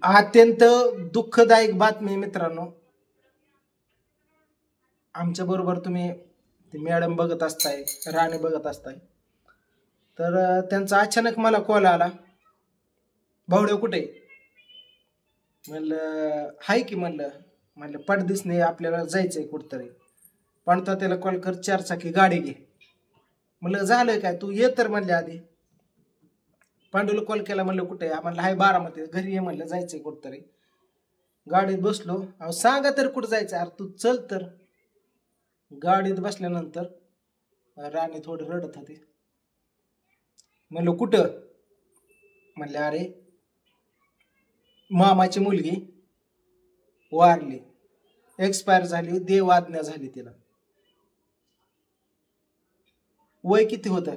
अत्यंत दुःखदायक बातमी मित्रांनो, आमच्या बरोबर तुम्ही ते मॅडम बघत असताय, राणे बघत असताय. तर त्यांचा अचानक मला कॉल आला, भावडे कुठे? म्हणलं हाय की, म्हणलं पडदिसने आपल्याला जायचंय कुठतरी. पण तो त्याला कॉल कर, 4 चाकी गाडी घे. म्हणलं झालं काय, तू ये तर म्हणले आधी. पांडूला कॉल केला, म्हणलं कुठे? म्हणलं हाय बारामती, घरी ये म्हणलं, जायचंय कुठतरी. गाडीत बसलो. अहो सांगा तर कुठं जायचं? अरे तू चल तर. गाडीत बसल्यानंतर राणी थोडी रडत होती. म्हणलं कुठं? म्हणले अरे मामाची मुलगी वारली, एक्सपायर झाली, देव आज्ञा झाली तिला. वय किती होतं?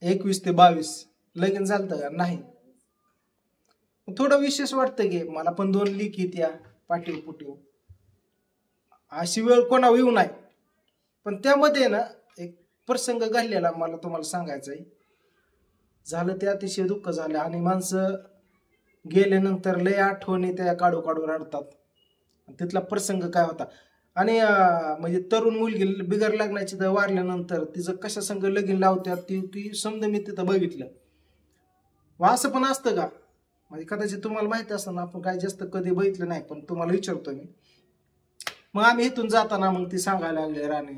21 ते 22. लगीन झालं का? नाही. थोडं विशेष वाटतं की मला पण 2 लेकी त्या पाठीव पुटीव. अशी वेळ कोणा येऊ नाही, पण त्यामध्ये ना एक प्रसंग घडलेला मला तुम्हाला सांगायचा आहे. झालं ते अतिशय दुःख झालं, आणि माणसं गेल्यानंतर लय आठवणी त्या काढू काढू रडतात. तिथला प्रसंग काय होता, आणि म्हणजे तरुण मुलगी बिगर लग्नाची तर वारल्यानंतर तिचं कशा संग लगीन लावत्यात ती समजा मी तिथं बघितलं. असं पण असतं का? म्हणजे कदाचित तुम्हाला माहिती असतं ना, आपण काय जास्त कधी बघितलं नाही, पण तुम्हाला विचारतो मी. मग आम्ही इथून जाताना मग ती सांगायला लागले, राणी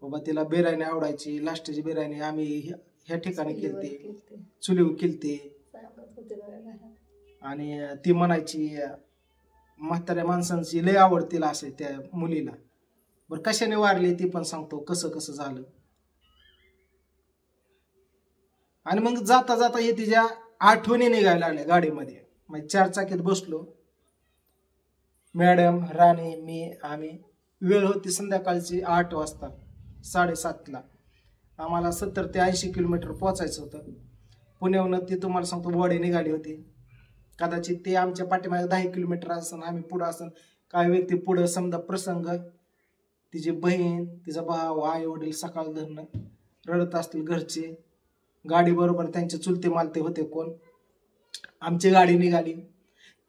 बाबा तिला बिर्याणी आवडायची, लास्टची बिर्याणी आम्ही ह्या ठिकाणी केलती, चुलीवर केलती. आणि ती म्हणायची म्हाताऱ्या माणसांची लय आवड तिला असे त्या मुलीला. बरं कशाने वारली ती पण सांगतो, कसं कसं झालं. आणि मग जाता जाता हे तिच्या आठवणी निघायला लागल्या गाडीमध्ये. म्हणजे 4 चाकीत बसलो, मॅडम, राणी, मी, आम्ही. वेळ होती संध्याकाळची 8 वाजता, 7:30ला. आम्हाला 70 ते 80 किलोमीटर पोचायचं होतं. पुण्याहून ती तुम्हाला सांगतो बॉडी निघाली होती. कदाचित ते आमच्या पाठीमागे 10 किलोमीटर असन, आम्ही पुढं असन. काही व्यक्ती पुढं, समजा प्रसंग, तिची बहीण, तिचा भाव, आई वडील सकाळ धरणं रडत असतील घरचे. गाडी बरोबर त्यांचे चुलते मालते होते कोण. आमची गाडी निघाली.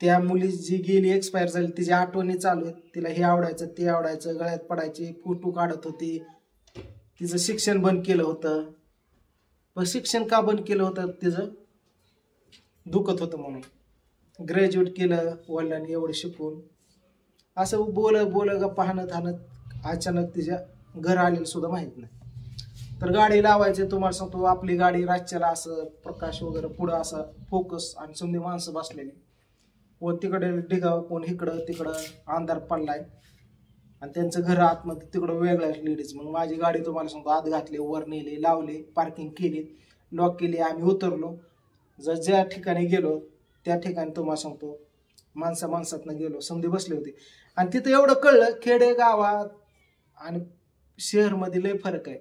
त्या मुली जी गेली, एक्सपायर झाली, तिची आठवणी चालू आहेत. तिला हे आवडायचं, ते आवडायचं, गळ्यात पडायची, फोटो काढत होती. तिचं शिक्षण बंद केलं होतं. पण शिक्षण का बंद केलं होतं? तिचं दुखत होतं म्हणून. ग्रॅज्युएट केलं वडिलांनी एवढं शिकून. असं बोल गप्पा हाणत अचानक तिच्या घर आलेलं सुद्धा माहित नाही. तर गाडी लावायचे, तुम्हाला सांगतो आपली गाडी रातच्याला असं प्रकाश वगैरे पुढं असा फोकस, आणि समधी माणसं बसलेली, कोण तिकडे डिगाव, कोण इकडं तिकडं, अंधार पडलाय, आणि त्यांचं घर आतमध्ये तिकडं वेगळं लेडीज. मग माझी गाडी तुम्हाला सांगतो आत घातली, वर नेली, लावली, पार्किंग केली, लॉक केली. आम्ही उतरलो. ज्या ठिकाणी गेलो त्या ठिकाणी तुम्हाला सांगतो माणसातनं गेलो, समधी बसले होते. आणि तिथं एवढं कळलं, खेडे गावात आणि शहरमध्ये लय फरक आहे.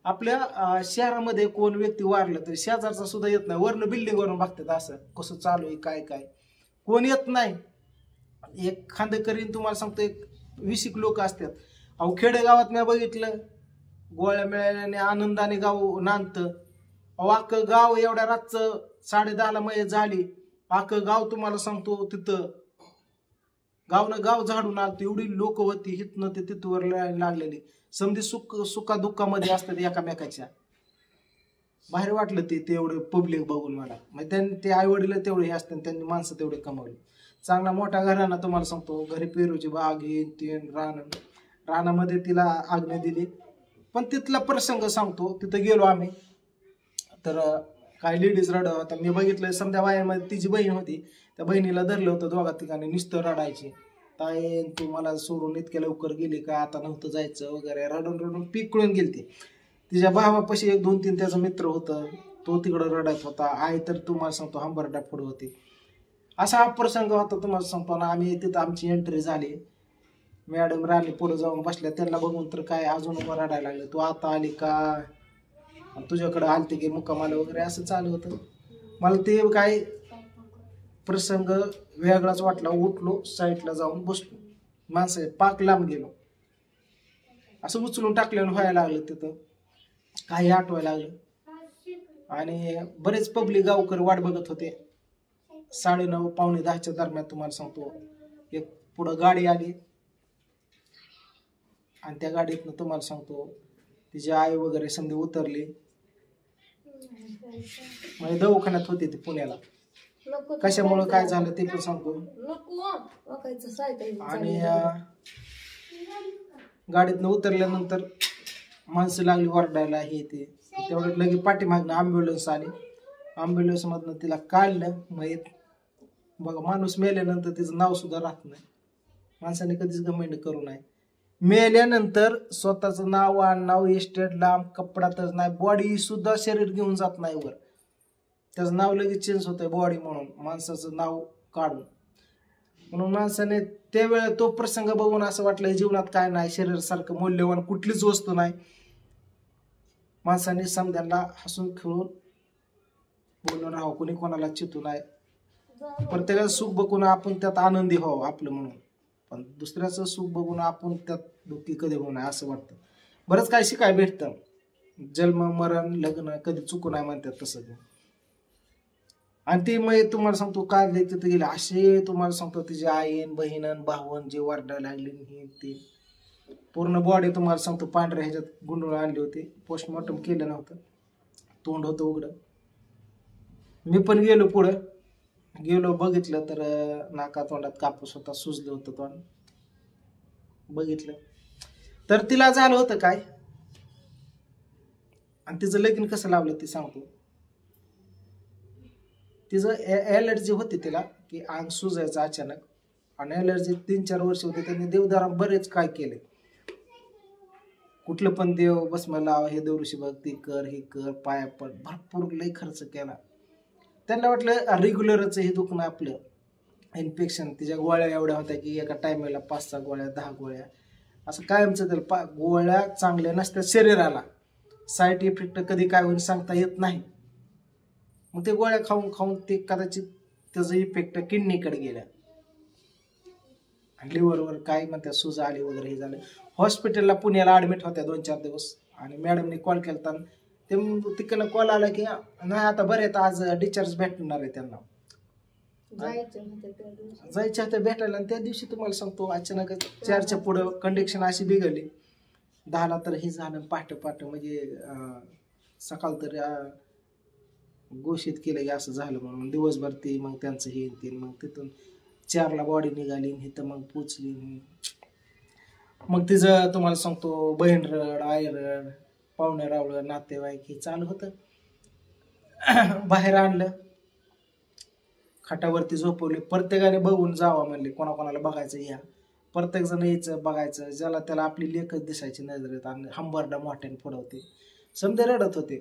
आपल्या शहरामध्ये कोण व्यक्ती वारलं तर शेजारचा सुद्धा येत नाही, वरनं बिल्डिंग वरून बघतात असं कसं चालू आहे, काय काय, कोण येत नाही. एक खांदेकरीन तुम्हाला सांगतो एक 20 लोक असतात. अहो खेडेगावात मी बघितलं, गोळ्या मिळाल्याने आनंदाने गाव नांदतं. अहो अख्खं गाव एवढ्या रातचं 10:30ला मयत झाली, अख्खं गाव तुम्हाला सांगतो तिथं गाव झाडून आलं. एवढी लोक होती, हितनं ते तिथवर लागलेली, समधी सुखा दुःखामध्ये असतात एकामेकाच्या. बाहेर वाटलं ते एवढं पब्लिक बघून मला. म्हणजे त्यांनी ते आई वडील तेवढे हे असतात, त्यांनी माणसं तेवढे कमावली. चांगला मोठा घराणा तुम्हाला सांगतो, घरी पेरूची बाग, तीन रानामध्ये तिला आज्ञा दिली. पण तिथला प्रसंग सांगतो, तिथं गेलो आम्ही, तर काही लेडीज रडत होता. मी बघितलं समजा वायामध्ये तिची बहीण होती, त्या बहिणीला धरलं होतं दोघा ठिकाणी, नुसतं रडायची. ताई तू मला सोडून इतक्या लवकर गेली का, आता नव्हतं जायचं वगैरे, रडून पिकळून गेलती. तिच्या भावापाशी 1-2-3 त्याचा मित्र होतं, तो तिकडं रडत होता. आई तर तुम्हाला सांगतो हंबरडा पुढं होती. असा हा प्रसंग होता तुम्हाला सांगतो ना. आम्ही तिथं आमची एंट्री झाली, मॅडम राणी पुढे जाऊन बसल्या. त्यांना बघून तर काय अजून रडायला लागलं, तू आता आली का, तुझ्याकडे आलते की मुक्कामाला वगैरे, असं चालू होतं. मला ते काय प्रसंग वेगळाच वाटला. उठलो, साईडला जाऊन बसलो, माणसं पाक लांब गेलो, असं उचलून टाकल्यानं व्हायला लागलं. तिथं काही आठवायला लागलं. आणि बरेच पब्लिक गावकर वाट बघत होते. 9:30 पावणे 10च्या दरम्यान तुम्हाला सांगतो एक पुढं गाडी आली आणि त्या गाडीतनं तुम्हाला सांगतो तिची आई वगैरे समधी उतरली. म्हणजे दवाखान्यात होते ती पुण्याला. कशामुळं काय झालं ते पण सांगतो. आणि गाडीतनं उतरल्यानंतर माणसं लागली ओरडायला हे ते. तेवढं लगे पाठीमागनं ॲम्ब्युलन्स आली. ॲम्ब्युलन्समधनं तिला काढलं. मग बघा माणूस मेल्यानंतर तिचं नाव सुद्धा राहत नाही. माणसाने कधीच घमंड करू नये. मेल्यानंतर स्वतःचं नाव आडनाव इस्टेट लांब कपडातच नाही, बॉडी सुद्धा शरीर घेऊन जात नाही वर. त्याचं नाव लगेच चेंज होतंय बॉडी म्हणून माणसाचं नाव काढून. म्हणून माणसाने त्यावेळेला तो प्रसंग बघून असं वाटलं जीवनात काय नाही, शरीरासारखं मौल्यवान कुठलीच वस्तू नाही. माणसाने समद्यांना हसून खेळून बोलून राहावं, कोणी कोणाला चितू नाही. प्रत्येकाचं सुख बघून आपण त्यात आनंदी व्हावं आपलं म्हणून. पण दुसऱ्याचं सुख बघून आपण त्यात दुःखी कधी होऊ नये असं वाटतं. बरंच काय शिकाय भेटतं. जन्म मरण लग्न कधी चुकू नाही म्हणतात तसं. आणि ती मग तुम्हाला सांगतो काय तिथे गेले असे तुम्हाला सांगतो तिची आईन बहीण भावन जे वारडायला लागली हे ते पूर्ण बॉडी तुम्हाला सांगतो पांढऱ्या ह्याच्यात गुंडूळ आणली होती. पोस्टमॉर्टम केलं नव्हतं, तोंड होतं उघडं. मी पण गेलो पुढं, गेलो बघितलं तर नाका तोंडात कापूस होता, सुजलं होतं तोंड. बघितलं तर तिला झालं होतं काय आणि तिचं लगीन कसं लावलं ते सांगतो. तिचं ॲलर्जी होती तिला की अंग सुजायचं अचानक. आणि ॲलर्जी 3-4 वर्ष होते. त्यांनी देवदारा बरेच काय केले. कुठलं पण देव बसमा लाव, हे देवऋषी बघ, ते कर हे कर, पाया पड, भरपूर लई खर्च केला. त्यांना वाटलं रेग्युलरच हे दुखणं आपलं इन्फेक्शन. तिच्या गोळ्या एवढ्या होत्या की एका टायमाला 5-6 गोळ्या 10 गोळ्या असं कायमचं त्याला. गोळ्या चांगल्या नसतात शरीराला, साईड इफेक्ट कधी काय होईल सांगता येत नाही. मग ते गोळ्या खाऊन खाऊन ते कदाचित त्याचं इफेक्ट किडनीकडे गेल्या आणि लिव्हरवर काय म्हणतात सूज आली वगैरे हे झालं. हॉस्पिटलला पुण्याला ॲडमिट होत्या 2-4 दिवस. आणि मॅडमने कॉल केला ते तिकडनं कॉल आला की नाही आता बरे आहेत, आज डिस्चार्ज भेटणार आहे त्यांना. जायचे होते भेटायला. आणि त्या दिवशी तुम्हाला सांगतो अचानक 4च्या पुढं कंडिक्शन अशी बिघडली. 10ला तर हे झालं पहाटे म्हणजे सकाळ तर घोषित केलं की असं झालं म्हणून. दिवसभर ते मग त्यांचं हे ते मग तिथून 4ला बॉडी निघाली इथं मग पोचली. मग तिचं तुम्हाला सांगतो बहीण रड आई रड पाहुणे रावळं नातेवाईक हे चालू होतं. बाहेर आणलं, खाटावरती झोपवले. प्रत्येकाने बघून जावा म्हणले, कोणाकोणाला बघायचं या. प्रत्येक जण यायचं बघायचं. ज्याला त्याला आपली लेखच दिसायची नजरेत आणि हंबरडा मोठ्याने फोडवते. समजे रडत होते.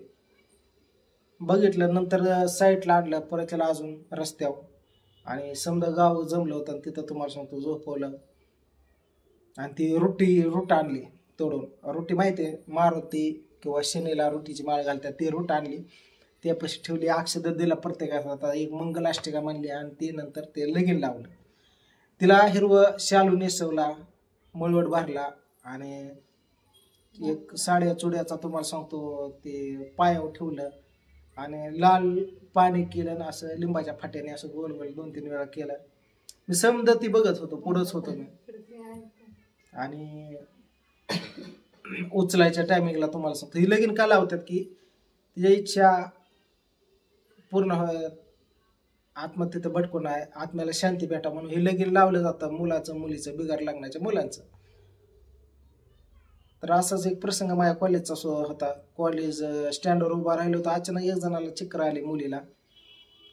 बघितलं नंतर साईडला आणलं परत त्याला अजून रस्त्यावर. आणि समजा गाव जमलं होतं तिथं तुम्हाला सांगतो झोपवलं. आणि ती रूट आणली तोडून. रुटी माहिती आहे मारुती किंवा शनीला रुटीची माळ घालतात, ती रूट आणली त्यापाशी ठेवली. अक्षद दिला प्रत्येकाचा. आता एक मंगलाष्टिका म्हणली आणि ती नंतर ते लगीन लावलं. तिला हिरवं शालू नेसवला, मळवट भरला आणि एक साड्या चुड्याचा तुम्हाला सांगतो ते पायावर ठेवलं आणि लाल पाणी केलं ना असं लिंबाच्या फाट्याने असं गोल गोल 2-3 वेळा केलं. मी समजा ती बघत होतो, पुढंच होतो मी. आणि उचलायच्या टायमिंगला तुम्हाला सांगतो ही लगीन का लावतात की तिच्या इच्छा पूर्ण आत्मा तिथं भटकून आहे, आत्म्याला शांती भेटा म्हणून हे लगीन लावलं जातं मुलाचं मुलीचं बिगार लागण्याच्या मुलांचं. तर असाच एक प्रसंग माझ्या कॉलेजचा होता. कॉलेज स्टँडवर उभा राहिलो होतो. अचानक एक जणाला चक्कर आली मुलीला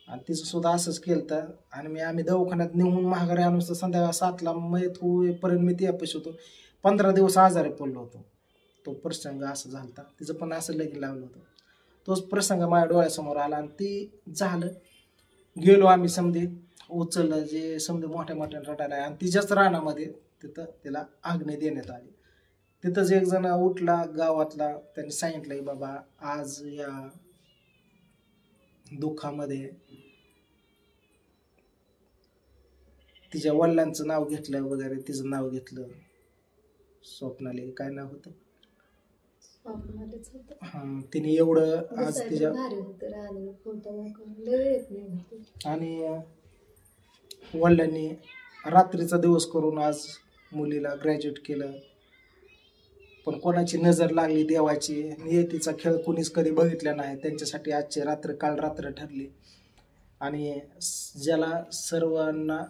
आणि तिचं सुद्धा असंच केलं. आणि आम्ही दवाखान्यात नेऊन महागारी आणून संध्याकाळ 7ला मयत होईपर्यंत मी त्यापाशी होतो. 15 दिवस आजारी पडलो होतो. तो प्रसंग असं झाला. तिचं पण असं लगीन लावलं होतं. तोच प्रसंग माझ्या डोळ्यासमोर आला आणि ती झालं. गेलो आम्ही समधी उचललं जे समधी मोठ्या मोठ्या रडायला आणि तिच्याच रानामध्ये तिथं तिला आग्ने देण्यात आली. तिथंच एक जण उठला गावातला, त्यांनी सांगितलं की बाबा आज या दुःखामध्ये तिच्या वडिलांचं नाव घेतलं वगैरे, तिचं नाव घेतलं. स्वप्नाली काय नाव होतं हा, तिने एवढं आज तिच्या. आणि वडिलांनी रात्रीचा दिवस करून आज मुलीला ग्रॅज्युएट केलं. पण कोणाची नजर लागली देवाची, नियतीचा खेळ कोणीच कधी बघितला नाही. त्यांच्यासाठी आजची रात्र काल रात्र ठरली. आणि ज्याला सर्वांना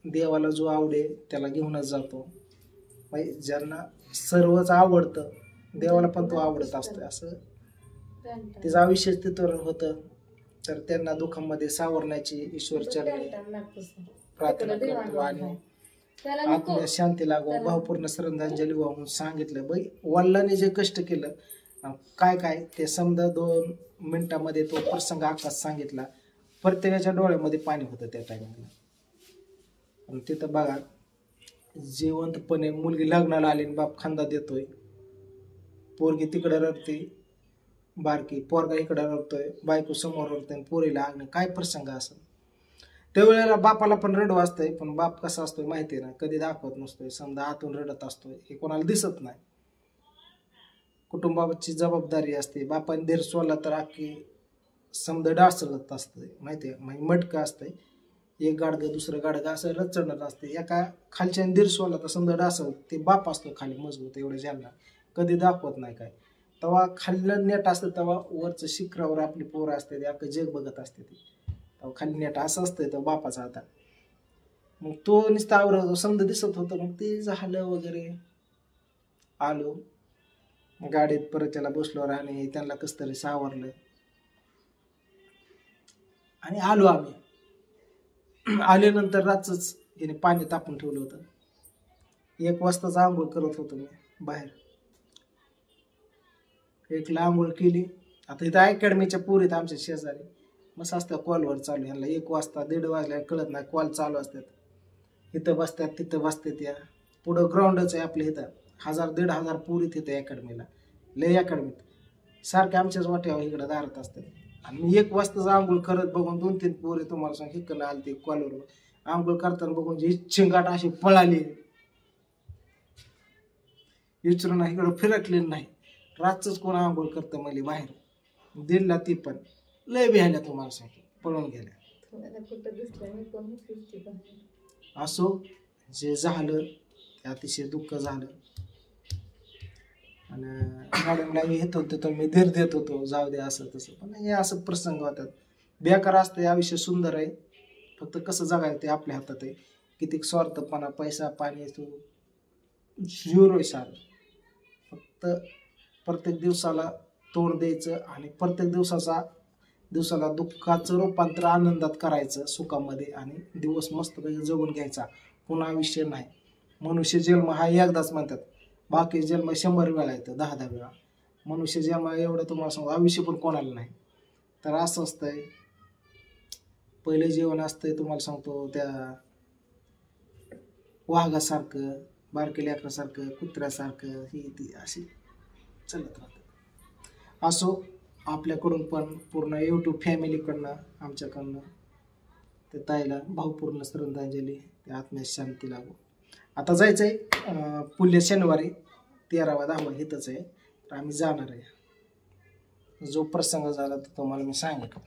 देवाला जो आवडे त्याला घेऊनच जातो. म्हणजे ज्यांना सर्वच आवडतं देवाला पण तो आवडत असतो. असं तिचं आयुष्य तिथं होतं. तर त्यांना दुःखामध्ये सावरण्याची ईश्वर चरणी प्रार्थना करतो आणि आत्म्या शांती लागो, भावपूर्ण श्रद्धांजली वाहून सांगितलं. बाई वडिलांनी जे कष्ट केलं काय काय ते समजा 2 मिनिटामध्ये तो प्रसंग आकाश सांगितला. प्रत्येकाच्या डोळ्यामध्ये पाणी होतं त्या टायमिंगला. आणि तिथं बघा जिवंतपणे मुलगी लग्नाला आली आणि बाप खांदा देतोय. पोरगी तिकडे रडते बारकी, पोरगा इकडे रडतोय, बायको समोर रडते, पोरीला आग्ने. काय प्रसंग असेल त्यावेळेला बापाला पण रडू असतंय. पण बाप कसा असतोय माहिती आहे ना, कधी दाखवत नसतोय. समजा आतून रडत असतोय हे कोणाला दिसत नाही. कुटुंबाची जबाबदारी असते. बापाने धीर सोडला तर अख्खी समजा डासळत असतंय माहिती आहे. म्हणजे मटकं असतंय, एक गाडगं दुसरं गाडगं असं रचणत असते. एका खालच्या धीर सोडला तर समजा डासळ ते बाप असतो खाली मजबूत एवढं ज्यांना कधी दाखवत नाही काय. तेव्हा खाल्लं नेट असतं तेव्हा वरचं शिखरावर आपली पोरं असते ते अख्खं जग बघत असते ती. तेव्हा खाली नेट असं असतंय तो बापाचा हातात. मग तो नुसता आवरतो समजा दिसत होतं. मग ते झालं वगैरे आलो गाडीत परत त्याला बसलो आणि त्यांना कसं तरी सावरलं आणि आलो आम्ही. आल्यानंतर रातच याने पाणी तापून ठेवलं होतं. 1 वाजताच आंघोळ करत होतो मी बाहेर. 1ला आंघोळ केली. आता इथं अकॅडमीच्या पोरीत आमच्या शेजारी मस्त असतं कॉलवर चालू. ह्यांना 1 वाजता 1:30 वाजल्या कळत नाही कॉल चालू असतात. इथं बसतात तिथं बसतात. या पुढं ग्राउंडच आहे आपल्या इथं. 1000-1500 पोरी तिथं अकॅडमीला. लय अकॅडमीत सारखे आमच्याच वाट्यावर इकडं दारात असतात. आणि मी 1 वाजताच आंघोळ करत बघून 2-3 पोरी तुम्हाला सांग हिकडं आली ती कॉलवर आंघोळ करताना बघून जी चिंगाट अशी पळाली. विचारून इकडं फिरकलेलं नाही. रातच कोण आंघोळ करतं मला बाहेर. दिलला ती पण लय बिहायला तुम्हाला सांगतो पळून गेल्या. असो जे झालं ते अतिशय दुःख झालं. आणि मॅडमला येत होतं तर मी धीर देत होतो जाऊ दे असं तसं. पण हे असं प्रसंग होतात. बेकार असतं. आयुष्य सुंदर आहे फक्त कसं जगायचं ते आपल्या हातात आहे. किती स्वार्थपणा पैसा पाणी तू झिरो आहे सारं. फक्त प्रत्येक दिवसाला तोंड द्यायचं आणि प्रत्येक दिवसाला दुःखाचं रूपांतर आनंदात करायचं सुखामध्ये आणि दिवस मस्तपैकी जगून घ्यायचा. पुन्हा आयुष्य नाही. मनुष्य जन्म हा एकदाच म्हणतात. बाकी जन्म 100 वेळा येतं 10-10 वेळा. मनुष्य जन्म एवढं तुम्हाला सांगू आयुष्य पण कोणाला नाही. तर असं असतंय. पहिलं जीवन असतंय तुम्हाला सांगतो त्या वाघासारखं बारके लेकरासारखं कुत्र्यासारखं ही ती अशी चलत राहतं. असो आपल्याकडून पण पूर्ण यूट्यूब फॅमिलीकडनं आमच्याकडनं ते ताईला भावपूर्ण श्रद्धांजली. त्या आत्म्यास शांती लागो. आता जायचं आहे पुढल्या शनिवारी 13वा-10वा इथंच आहे. तर आम्ही जाणार आहे. जो प्रसंग झाला तो तुम्हाला मी सांगितलं.